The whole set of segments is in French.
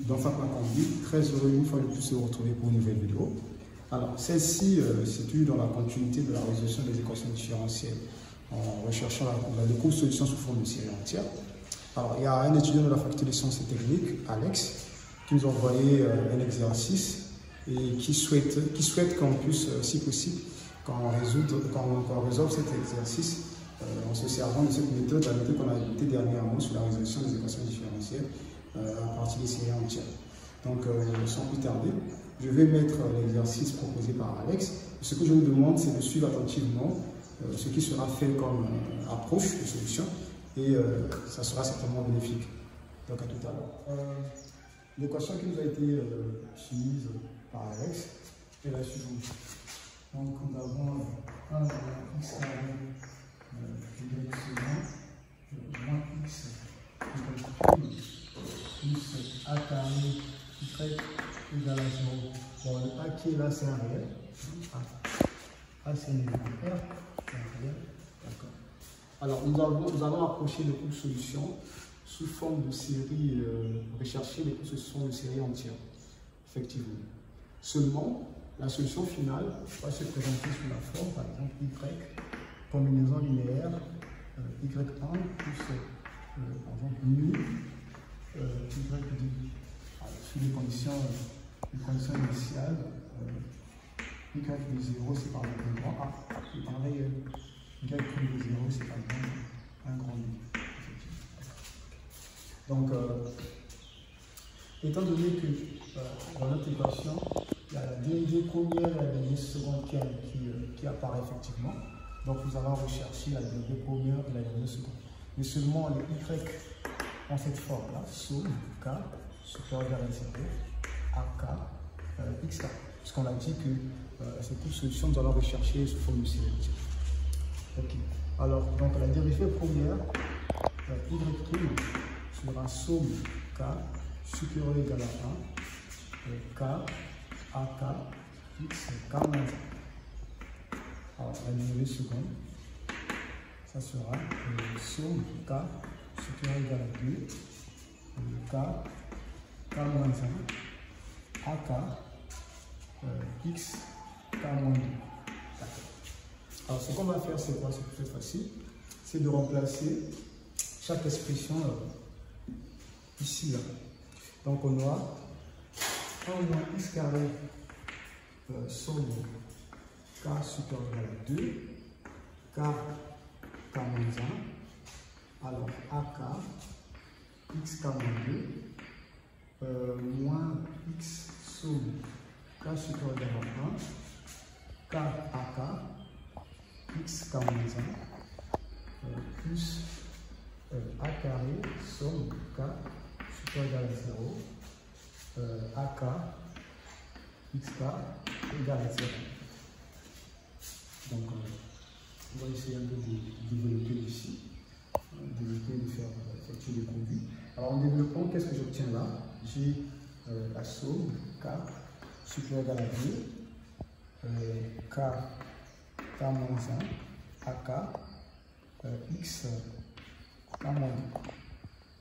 dans Fatma Kambi, très heureux une fois de plus de vous retrouver pour une nouvelle vidéo. Alors celle-ci situe dans la continuité de la résolution des équations différentielles en recherchant la découverte solution sous forme de série entière. Alors il y a un étudiant de la faculté des sciences et techniques, Alex, qui nous a envoyé un exercice et qui souhaite qu'on puisse, si possible, qu'on résolve cet exercice en se servant de cette méthode, la méthode qu'on a adoptée dernièrement sur la résolution des équations différentielles à partir des séries entières. Donc, sans plus tarder, je vais mettre l'exercice proposé par Alex. Ce que je vous demande, c'est de suivre attentivement ce qui sera fait comme approche de solution et ça sera certainement bénéfique. Donc, à tout à l'heure. L'équation qui nous a été soumise par Alex est la suivante. Donc, nous avons 1 moins x carré y second moins x plus a carré y égale à 0. Bon, le a qui est là, c'est un réel. A c'est un élémentaire, c'est un réel. D'accord. Alors, nous allons approcher le cours de solution sous forme de série, rechercher les cours de solution de série entière, effectivement. Seulement, la solution finale va se présenter sous la forme, par exemple, y, combinaison linéaire, y1 plus, par exemple, mu, y dit, sous les conditions initiales, y de 0, c'est par exemple un grand A, et pareil, y de 0, c'est par exemple un grand B. Donc, étant donné que dans notre équation, il y a la dérivée première et la dérivée seconde qui apparaît effectivement. Donc nous allons rechercher la dérivée première et la dérivée seconde. Mais seulement les y ont cette forme-là, somme k supérieur à 0, ak xk. Puisqu'on a dit que cette solution, nous allons rechercher sous forme de série. Ok. Alors, donc la dérivée première, y' sera somme k supérieur ou égal à 1, k, ak, x, k moins 1. Alors, la dérivée seconde, ça sera somme k supérieur ou égal à 2, k moins 1, ak, x, k moins 2. Alors, ce qu'on va faire, c'est quoi? C'est très facile. C'est de remplacer chaque expression ici, là. Donc, on aura 1 moins x carré somme k supérieur à 2, k moins 1, alors ak, x k moins 2, moins x somme k supérieur à 1, k ak, x k moins 1, plus a carré somme k supérieur à 0, ak, xk égale à 0. Donc, on va essayer un peu de développer ici, de faire effectuer les produits. Alors, en développant, qu'est-ce que j'obtiens là? J'ai la somme k supérieur à 2, k moins 1, ak, x k moins 2.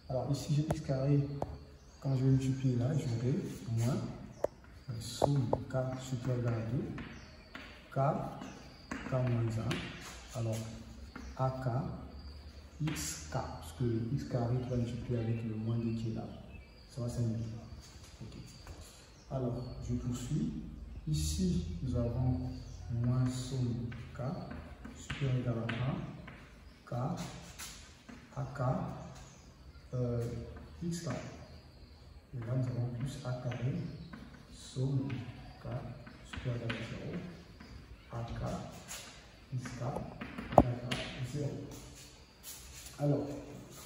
Alors, ici, j'ai x carré, quand je vais multiplier là, j'aurai moins somme k supérieur à 2, k moins 1, alors ak, xk, parce que x carré qui va multiplier avec le moins 2 qui est là, ça va s'annuler. Okay. Alors, je poursuis. Ici, nous avons moins somme k supérieur à 1, k, ak, xk. Et là, nous avons plus a carré somme k supérieur à 0, ak, xk, ak, 0. Alors,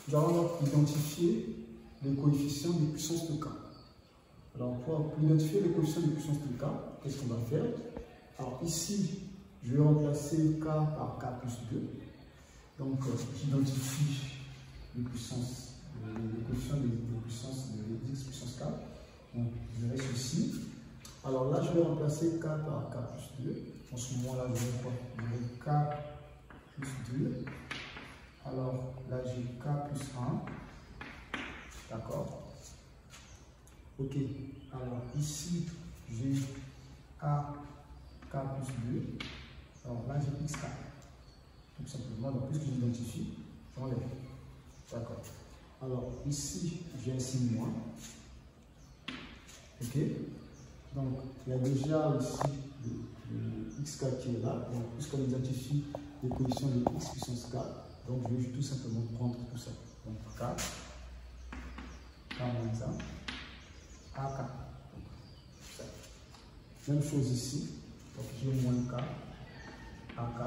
nous allons identifier les coefficients des puissances de k. Alors, pour identifier les coefficients des puissances de k, qu'est-ce qu'on va faire? Alors, ici, je vais remplacer k par k plus 2. Donc, j'identifie les puissances, les coefficients des puissances de x puissance k. Donc, je reste ici. Alors là, je vais remplacer k par k plus 2. En ce moment-là, je vais quoi? Je vais k plus 2. Alors là, j'ai k plus 1. D'accord? Ok, alors ici, j'ai AK plus 2. Alors là, j'ai XK. Tout simplement, donc puisque j'identifie, j'enlève. D'accord. Alors ici, j'ai un signe moins. Ok. Donc, il y a déjà ici le XK qui est là. Donc, puisqu'on identifie les positions de X puissance K, donc je vais tout simplement prendre tout ça. Donc, K, K-1, AK. Ça. Même chose ici. Donc, j'ai moins K, AK.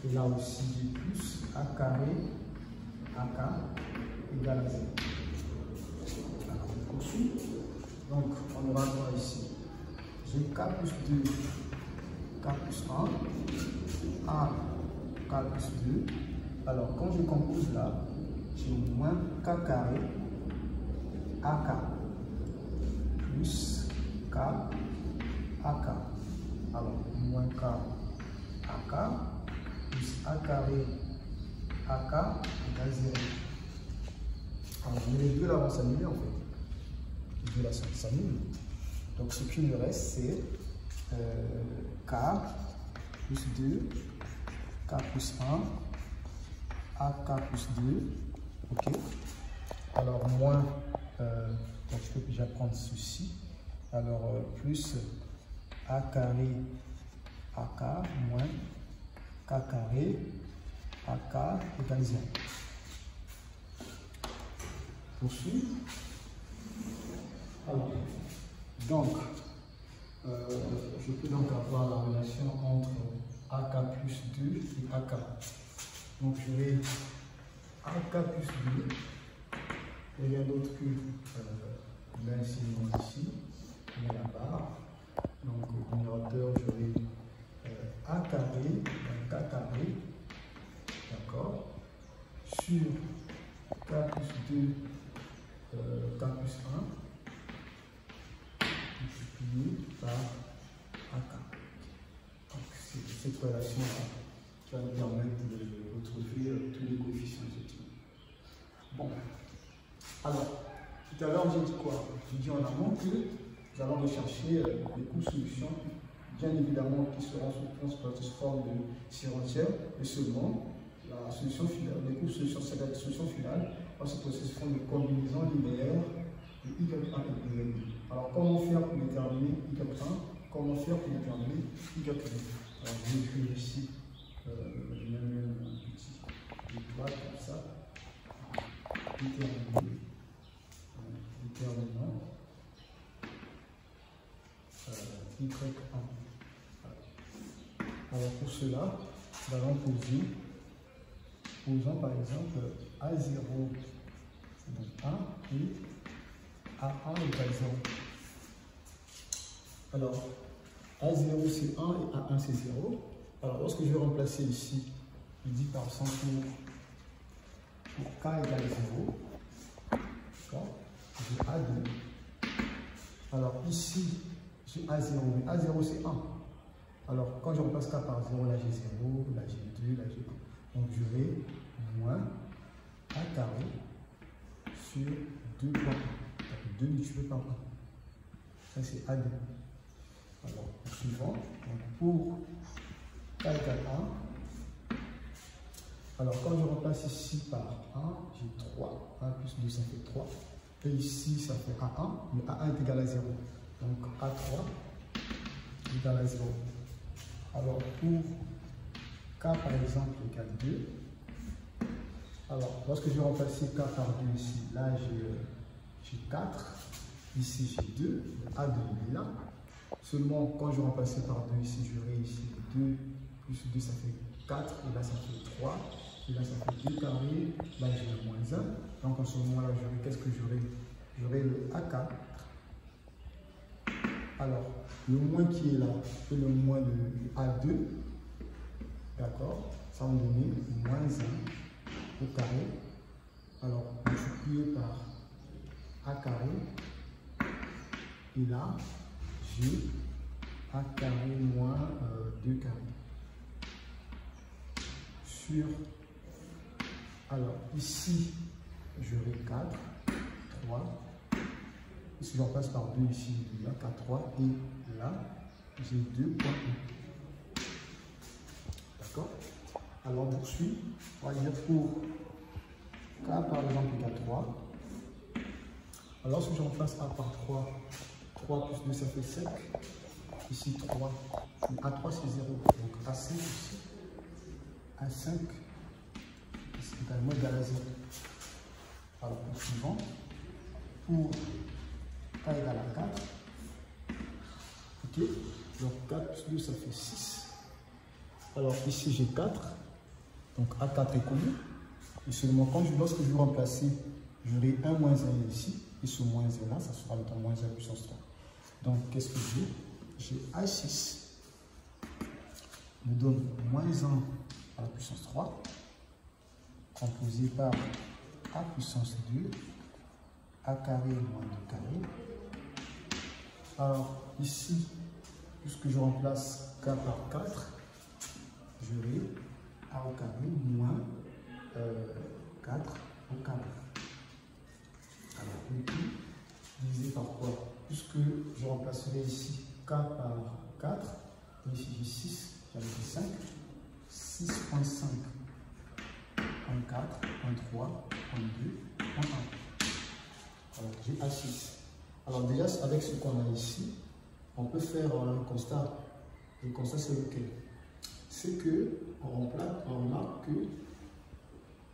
Et là aussi, j'ai plus A carré, AK égale à 0. Alors, on poursuit. Donc, on va voir ici. J'ai K plus 2, K plus 1, A, K plus 2. Alors, quand je compose là, j'ai moins K carré, AK, plus K, AK. Alors, moins K, AK, plus A carré, AK, égale 0. Alors, les deux là vont s'annuler en fait. Les deux là s'annulent. Donc, ce qui me reste, c'est K plus 2, K plus 1, AK plus 2. Ok. Alors, moins, donc je peux déjà prendre ceci. Alors, plus A carré, AK, moins K carré, AK égale 0. Poursuis. Alors, donc, je peux donc avoir la relation entre AK plus 2 et AK. Donc, je vais AK plus 2, et rien d'autre que l'insigne ici, et la barre. Donc, au numérateur, j'aurai A carré, K carré, d'accord, sur K plus 2, K plus 1, multiplié par AK. Donc, c'est cette relation-là qui va nous permettre de retrouver tous les coefficients effectifs. Bon, alors, tout à l'heure, j'ai dit quoi? J'ai dit en amont que nous allons rechercher les coûts-solutions, bien évidemment, qui seront sous forme de série entière, mais seulement la solution finale, les coûts-solutions, c'est la solution finale, va se poser sous forme de combinaison linéaire de Y1 et Y2. Alors, comment faire pour déterminer Y1? Comment faire pour déterminer Y2? Alors, je vais écrire ici, je vais mettre un petit étoile comme ça. Déterminant. Y1. Alors, pour cela, nous allons poser, posons par exemple A0, donc 1 et A1 égale 0. Alors, A0 c'est 1 et A1 c'est 0. Alors, lorsque je vais remplacer ici, il dit par 100 pour K égale 0. D'accord. J'ai A2. Alors, ici, j'ai A0, mais A0 c'est 1. Alors, quand je remplace K par 0, là j'ai 0, là j'ai 2, là j'ai 1. Donc, je vais moins A carré sur 2 par 1. Donc, 2 multiplié par 1. Ça, c'est A2. Alors, suivant. Donc, pour K égale 1. Alors, quand je remplace ici par 1, j'ai 3. 1 plus 2, ça fait 3. Et ici, ça fait A1. Mais A1 est égal à 0. Donc, A3 est égal à 0. Alors, pour K, par exemple, égale 2. Alors, lorsque je vais remplacer K par 2 ici, là, j'ai 4. Ici, j'ai 2. A2 est là. Seulement, quand je remplace par 2 ici, j'aurai ici 2 plus 2, ça fait 4. Et là, ça fait 3. Et là, ça fait 2 carrés. Là, j'ai le moins 1. Donc, en ce moment-là, j'aurai, qu'est-ce que j'aurai? J'aurai le AK. Alors, le moins qui est là, c'est le moins de A2. D'accord? Ça va me donner moins 1 au carré. Alors, multiplié par A carré. Et là, j'ai A carré moins 2 carré. Sur, alors ici, j'aurai 4, 3, Si je remplace par 2 ici, il y a K3 et là, j'ai 2.1. D'accord? Alors on poursuit. On va dire pour K par exemple égale 3. Alors si je remplace A par 3, 3 plus 2 ça fait 5. Ici 3. A3 c'est 0. Donc A5 ici. A5 c'est également égal à 0. Alors suivant. Pour K égale à 4. Ok. Donc 4 plus 2 ça fait 6. Alors ici j'ai 4. Donc A4 est connu. Et seulement lorsque je vais remplacer, j'aurai 1 moins 1 ici. Et ce moins 1 là, ça sera le moins 1 puissance 3. Donc qu'est-ce que j'ai? J'ai A6 me donne moins 1 à la puissance 3, composé par A puissance 2, A carré moins 2 carré. Alors ici, puisque je remplace K par 4, j'aurai A au carré moins 4 au carré. Alors, ici, divisé par quoi? Puisque je remplacerai ici K par 4, et ici j'ai 6, j'avais 5, 6.5, 4, 3, 2, 1. Alors, j'ai A6. Alors, déjà, avec ce qu'on a ici, on peut faire un constat. Le constat, c'est lequel? C'est que on remarque que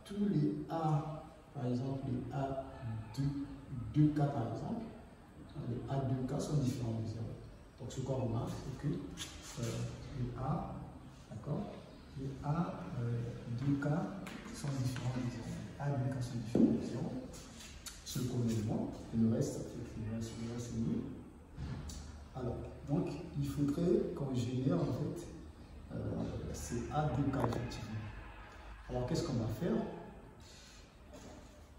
tous les A, par exemple, les A 2K par exemple, les A2K sont différents de 0. Donc ce qu'on remarque, c'est que les A, d'accord, les A2K sont différents de 0. Les A2K sont différents de 0. Ce qu'on est moins, et le reste, c'est mieux. Alors, donc, il faudrait qu'on génère en fait ces A2K effectivement. Alors, qu'est-ce qu'on va faire?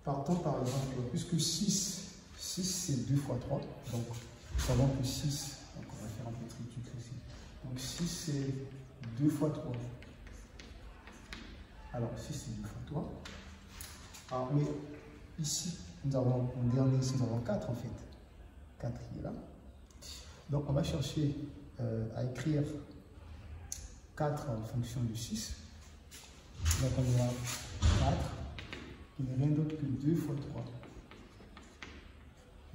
Partons par exemple, puisque 6 c'est 2 fois 3, donc nous savons que 6, donc on va faire un petit truc ici. Donc 6 c'est 2 fois 3. Alors 6 c'est 2 fois 3. Alors, mais ici, nous avons en dernier, nous avons 4 en fait. 4 qui est là. Donc on va chercher à écrire 4 en fonction de 6. Donc on aura 4. Qui n'est rien d'autre que 2 fois 3,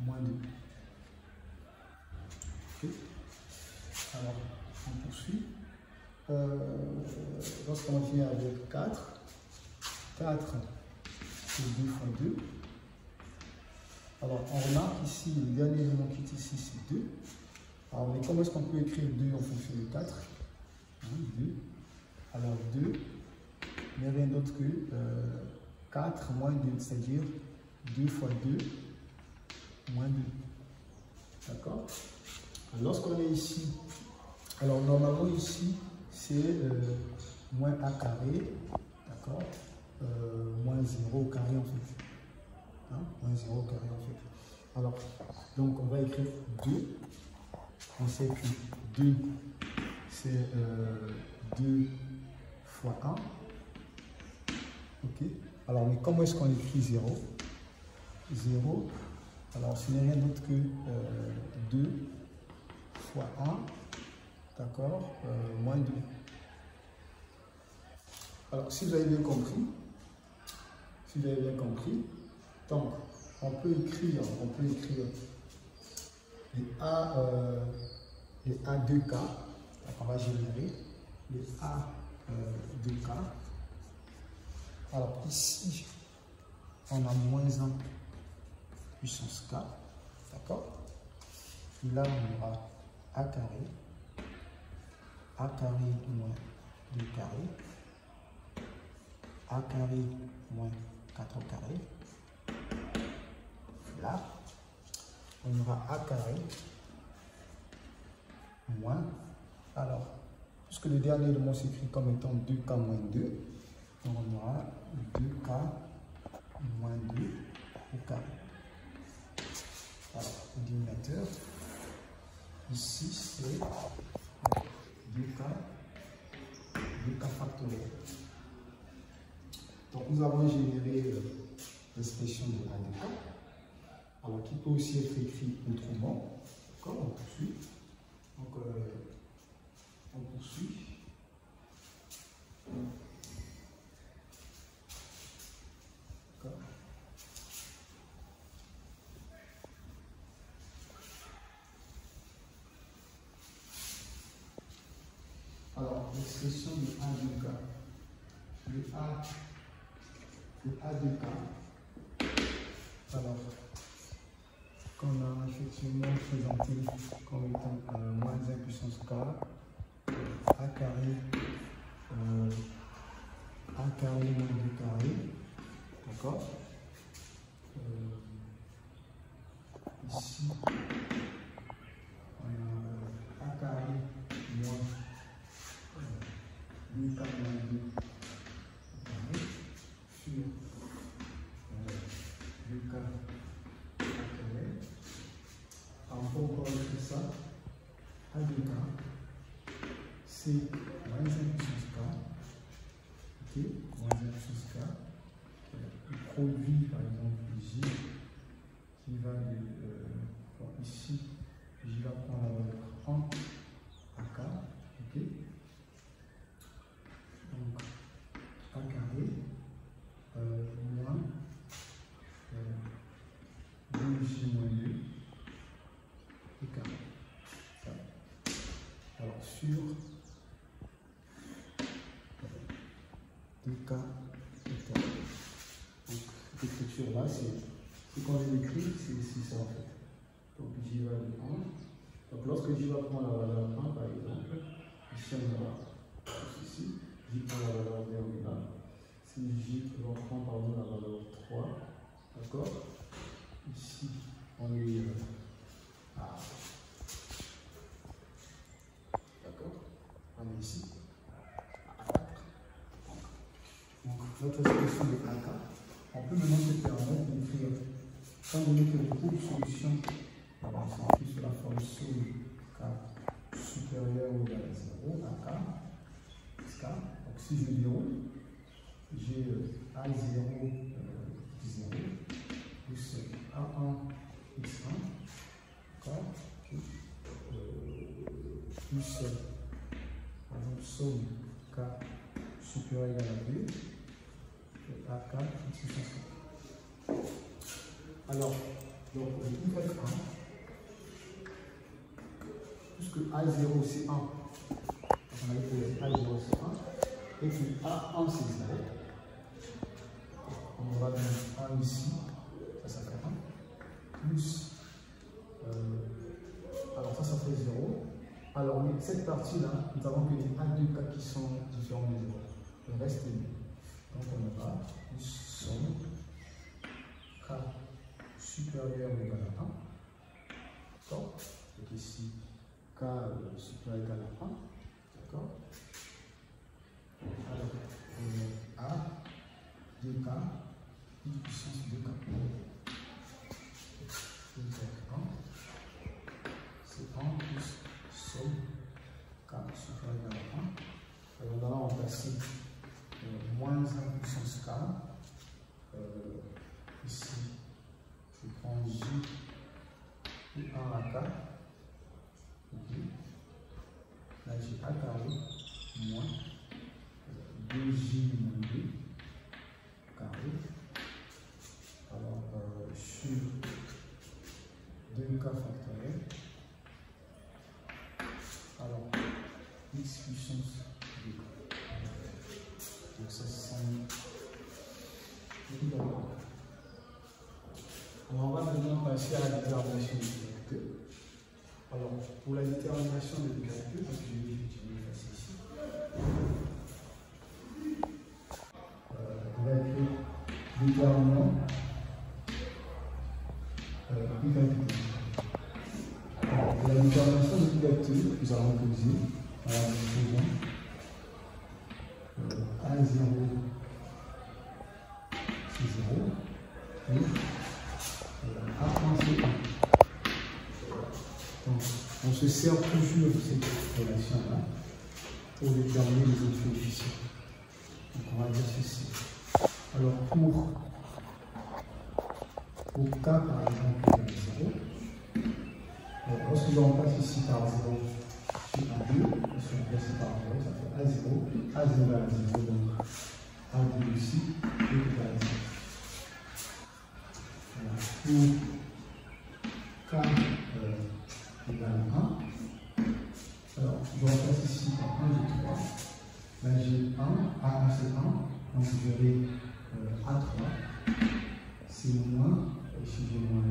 moins 2. Okay. Alors, on poursuit. Lorsqu'on vient avec 4, 4 c'est 2 fois 2. Alors, on remarque ici, le dernier élément qui est ici, c'est 2. Alors, mais comment est-ce qu'on peut écrire 2 en fonction de 4? 2. Alors, 2 n'est rien d'autre que 4 moins 2, c'est-à-dire 2 fois 2 moins 2. D'accord? Lorsqu'on est ici, alors normalement ici, c'est moins A carré, d'accord? Moins 0 au carré en fait. Hein? Moins 0 au carré en fait. Alors, donc on va écrire 2. On sait que 2, c'est 2 fois 1. Ok? Alors, mais comment est-ce qu'on écrit 0? 0, alors ce n'est rien d'autre que 2 fois 1, d'accord, moins 2. Alors, si vous avez bien compris, donc on peut écrire les A2K, donc on va générer les A2K. Alors ici, on a moins 1 puissance K, d'accord? Là, on aura A carré moins 2 carré, A carré moins 4 au carré. Là, on aura A carré moins, alors, puisque le dernier élément s'écrit comme étant 2K moins 2, donc on aura 2K moins 2 au carré. Alors, le dénominateur, ici c'est 2K factoriel. Donc nous avons généré l'expression de A2K. alors qui peut aussi être écrit autrement. D'accord, on poursuit. Donc, on poursuit. D'accord. Alors, l'expression de A de K. Le A de K. Alors, qu'on a effectivement présenté comme étant moins 1 puissance K, A carré, A carré moins 2 carré. D'accord. Ici, on a A carré moins 2K moins 2 carré sur 2K carré. Alors, on peut encore écrire ça. A de K, c'est moins 1 puissance K. Ok, moins 1 puissance K. Le produit, par exemple, J, qui va de. Bon, ici, J va prendre la valeur 1 à K. Ok. Donc, A carré moins 2J moins 2 et carré. Ça. Alors, sur 2K et carré. Donc, l'écriture là, c'est quand je l'écris, c'est ça en fait. Donc, J va de 1. Donc, lorsque J va prendre la valeur 1, par exemple, ici on aura ceci. J prend la valeur virgule. Si J va prendre par exemple la valeur 3, d'accord. Ici, on est d'accord. On est ici à 4. Donc, notre expression de AK, on peut maintenant se permettre d'écrire, quand on met que le groupe de solution, on s'écrit sur la forme somme K supérieure ou égal à 0, AK. Donc, si je déroule, j'ai A0, 0, plus A1, X1, d'accord, plus, par exemple, somme K supérieur ou égal à 2, et AK, X puissance 4. Alors, donc, le Y1, puisque A0 c'est 1, on avait posé A0 c'est 1, et puis A1 c'est 0. On va mettre 1 ici, ça fait 1, plus, alors ça fait 0. Alors, mais cette partie-là, nous avons que les A2K qui sont différents des 0. Le reste est 2. Donc, on aura plus somme K supérieur ou égal à 1. D'accord. Donc, ici, K supérieur ou égal à 1. D'accord. Alors, A, 2K, I puissance 2K. Donc, 1, c'est 1 plus somme K supérieur ou égal à 1. Alors, on va remplacer moins 1 puissance K. Ici, je prends J et 1 à K. Okay. Là, j'ai A carré moins 2J moins 2 carré. Alors, sur 2K factoriel. Alors, X puissance 2. Donc, ça, c'est 100 000. Alors, on va maintenant passer à la détermination des vecteurs. Alors, pour la détermination des vecteurs, parce que je vais effacer ici, on va écrire déterminant Y2. La détermination de Y2, nous allons poser à la conclusion A0 c'est 0 et A1 c'est 1. Donc, on se sert toujours de cette relation-là pour déterminer les autres coefficients. Donc, on va dire ceci. Alors, pour Pour K, par exemple, égale 0. Lorsque je remplace ici par 0, je suis à 2. Lorsque je remplace par 0, ça fait A0. A0 égale 0, donc A2 ici est égal à 0. Pour K égale 1, alors je remplace ici par 1, j'ai 3. Là j'ai 1, A1 c'est 1, donc je vais A3, c'est moins, ici j'ai moins 1.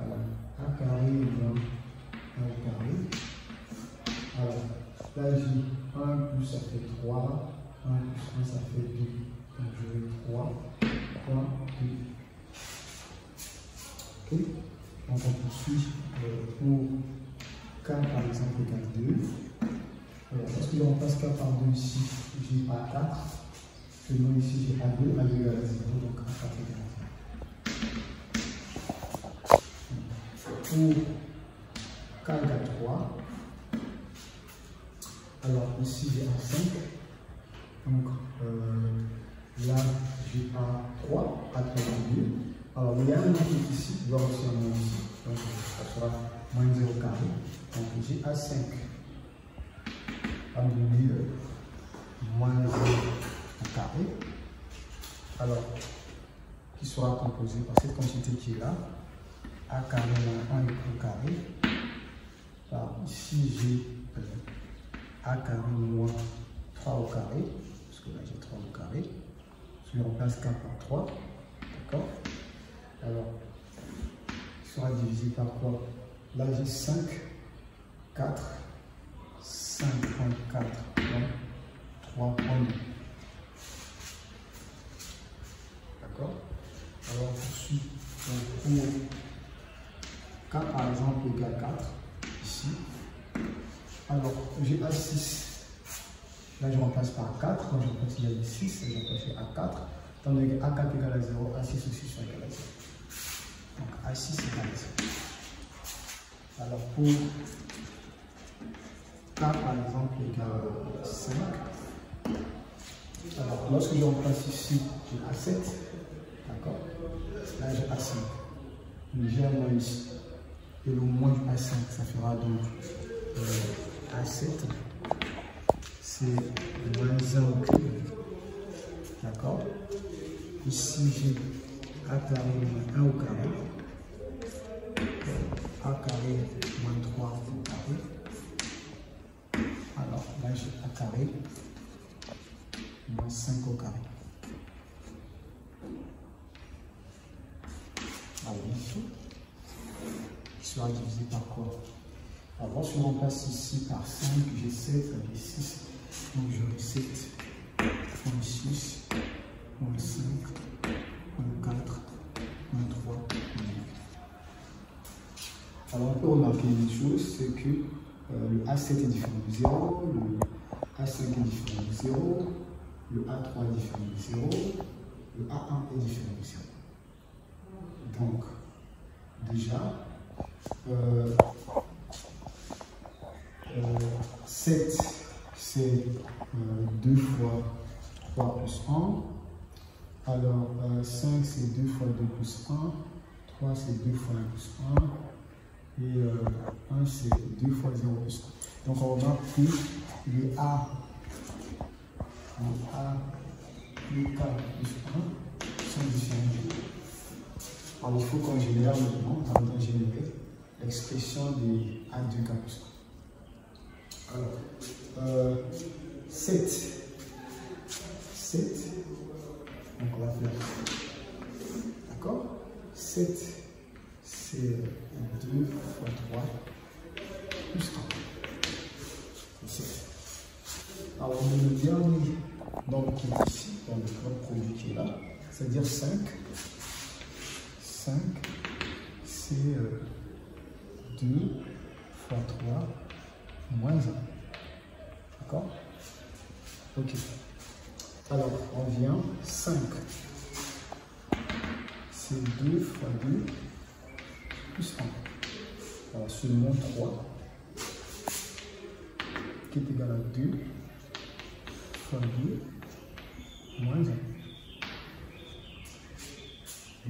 Alors A carré égale 1 au carré. Alors là j'ai 1 plus ça fait 3, 1 plus 1 ça fait 2. Donc je vais 3, 3, 2. Ok. Donc on poursuit pour K par exemple égale 2. Lorsque je remplace K par 2 ici, j'ai A4. Seulement ici j'ai A2, A2 égale à 0, donc A4 égale à 0. Pour K égale 3, alors ici j'ai A5. Donc là j'ai A3, A3 égale 2. Alors il y a un moins ici, il doit aussi un moins ici. Donc ça sera moins 0 carré. Donc j'ai A5 à moins 0 au carré. Alors, qui sera composé par cette quantité qui est là, A carré moins 1 au carré. Alors ici j'ai A carré moins 3 au carré, parce que là j'ai 3 au carré. Je remplace K par 3, d'accord. Alors, il sera divisé par quoi? Là j'ai 5, 4, 5 point 4, donc 3 point 2. D'accord? Alors on poursuit pour K par exemple égale 4, ici. Alors j'ai A6, là je remplace par 4, quand je remplace là j'ai 6, je remplace par A4, tandis que A4 égale à 0, A6 aussi sont égales à 0. Donc A6 égale à 0. Alors pour K par exemple égale 5. Alors lorsque je remplace ici, j'ai A7. D'accord? Là j'ai A5. Mais j'ai un moins ici. Et le moins du A5, ça fera donc A7. C'est moins 1 au carré. D'accord? Ici j'ai A carré moins 1 au carré. A carré moins 3 au carré. Alors là j'ai A carré moins 5 au carré. Alors ici, qui sera divisé par quoi? Alors si on remplace ici par 5, j'ai 7, j'ai 6, donc j'aurai 7, moins 6, moins 5, moins 4, moins 3, moins 9. Alors on peut remarquer une chose, c'est que le A7 est différent de 0, le A5 est différent de 0, le A3 est différent de 0, le A1 est différent de 0. Donc, déjà, 7 c'est 2 fois 3 plus 1. Alors, 5 c'est 2 fois 2 plus 1. 3 c'est 2 fois 1 plus 1. Et 1 c'est 2 fois 0 plus 1. Donc on remarque que les A, les K plus 1 sont différents. Alors il faut qu'on génère maintenant, avant de générer l'expression des A2K plus 1. Alors, 7, donc on va faire, d'accord? 7 c'est 2 fois 3 plus 1. C'est 7. Alors, le dernier nombre qui est ici, dans le grand produit qui est là, c'est-à-dire 5. 5, c'est 2 fois 3 moins 1. D'accord? Ok. Alors, on vient 5. C'est 2 fois 2 plus 1. Alors, seulement 3 qui est égal à 2 fois 2 moins 1.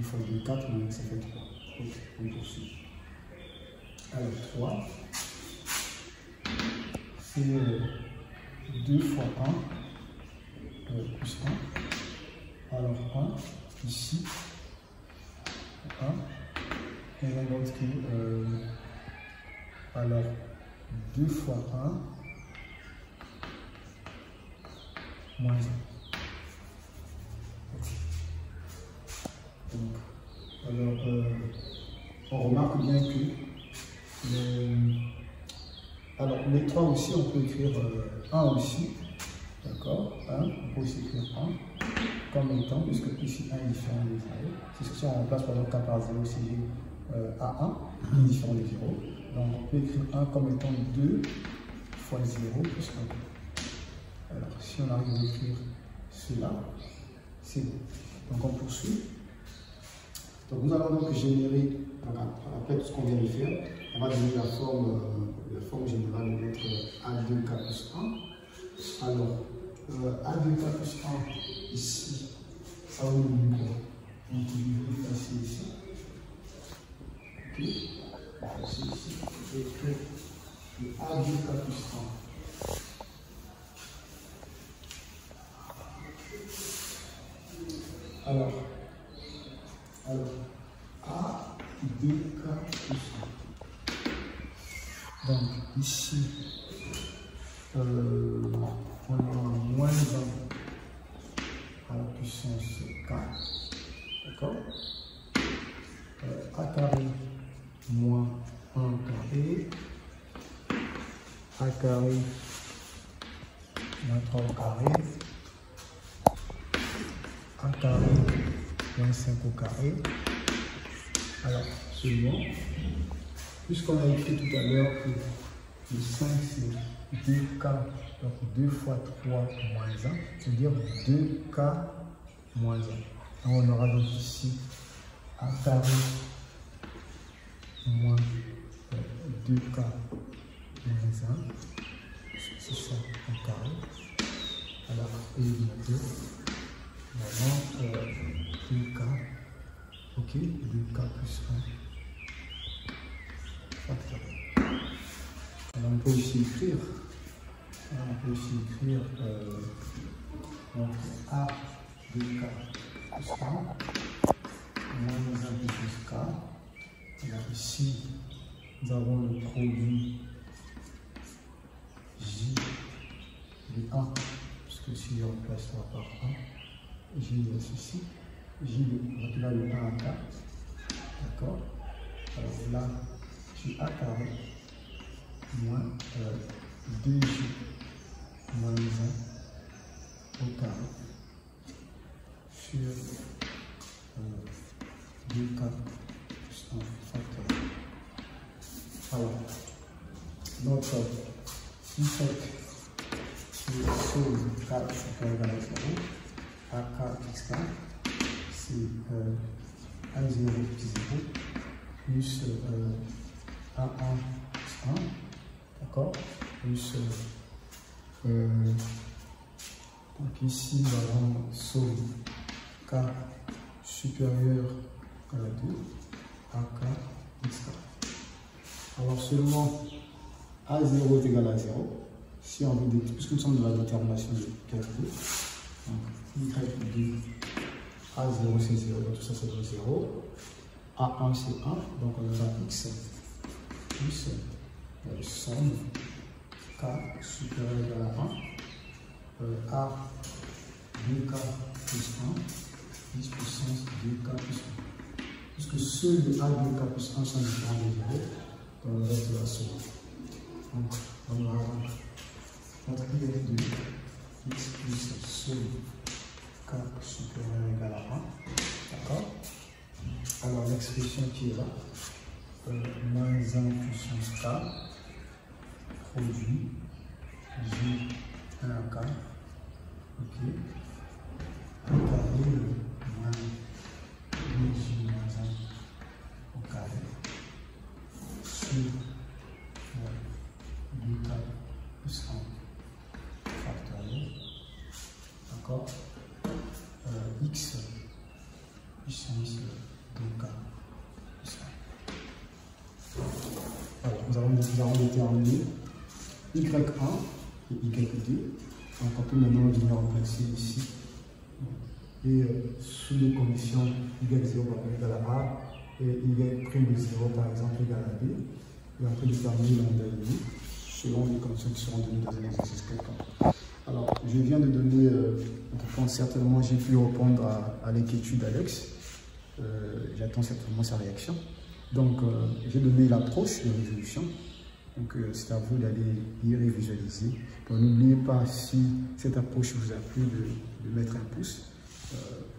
10 fois 2, 4, moins ça fait 3. Ok, on poursuit. Alors 3, c'est 2 fois 1 plus 1. Alors 1, ici, 1. Et on note que, alors 2 fois 1, moins 1. Donc, alors, on remarque bien que les 3 aussi, on peut écrire 1 aussi. D'accord, 1, on peut aussi écrire 1 comme étant, puisque ici 1 est différent de 0. C'est ce que si on remplace par exemple k par 0, c'est A1, il est différent de 0. Donc on peut écrire 1 comme étant 2 fois 0 plus 1. Alors si on arrive à écrire cela, c'est bon. Donc on poursuit. Donc nous allons donc générer, après tout ce qu'on vient de faire, on va donner la forme générale de notre A2K plus 1. Alors, A2K plus 1, ici, ça va nous donner quoi? Donc, on va effacer ici. Ok, effacer ici. Et écrire le A2K plus 1. Alors, A2K plus 1. Donc, ici, on a moins 1 à la puissance 4. D'accord? A carré moins 1 carré. A carré moins 3 au carré. A carré moins 5 au carré. Alors, seulement, puisqu'on a écrit tout à l'heure que le 5 c'est 2K, donc 2 fois 3 moins 1, c'est-à-dire 2K moins 1. Donc on aura donc ici A carré moins 2K moins 1, c'est ça au carré. Alors, et maintenant 2K, ok, 2K plus 1 factoriel. Alors on peut aussi écrire, donc A de K plus 1 moins 1 plus K. Alors ici, nous avons le produit J de 1, puisque si je remplace ça par 1, J de ceci, J de, là le 1 à K, d'accord. Alors là, j'ai A carré moins 2J moins 1 au carré sur 2K plus 1 factoriel. Alors, donc, si c'est sur K supérieur à 0, AK XK, c'est A0 plus 0 plus A1 plus 1. D'accord, plus donc ici nous avons somme K supérieur à 2 AK XK. Alors seulement A0 est égal à 0 si on veut, puisque nous sommes dans la détermination de calcul. Donc Y2 A0 c'est 0, donc tout ça c'est 0. A1 c'est 1, donc on aura X plus somme K supérieur à 1, A 2K plus 1, 10 puissance 2K plus 1. Puisque ceux de A 2K plus 1 sont différents de 0, donc on reste la somme. Donc on aura notre Y de X plus somme K supérieur ou égal à 1. D'accord? Alors l'expression qui est là, moins 1 puissance K, produit J 1 à K, ok, 1 carré moins 2J moins 1 au carré, sur 2K plus 1 factoriel, d'accord, X puissance 2K plus 1. Alors, nous avons déterminé Y1 et Y2. Donc, on peut maintenant venir remplacer ici. Et sous les conditions Y0 égale à A et Y' de 0 par exemple égale à B. Et on peut déterminer l'onde selon les conditions qui seront données dans un exercice quelconque. Alors, je viens de donner, certainement j'ai pu répondre à l'inquiétude d'Alex. J'attends certainement sa réaction. Donc, j'ai donné l'approche de résolution. Donc, c'est à vous d'aller y révisualiser. N'oubliez pas, si cette approche vous a plu, de mettre un pouce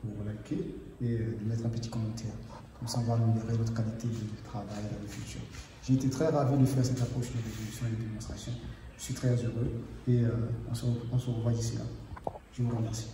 pour liker et de mettre un petit commentaire. Comme ça, on va améliorer votre qualité de travail dans le futur. J'ai été très ravi de faire cette approche de résolution et de démonstration. Je suis très heureux et on se revoit d'ici là. Je vous remercie.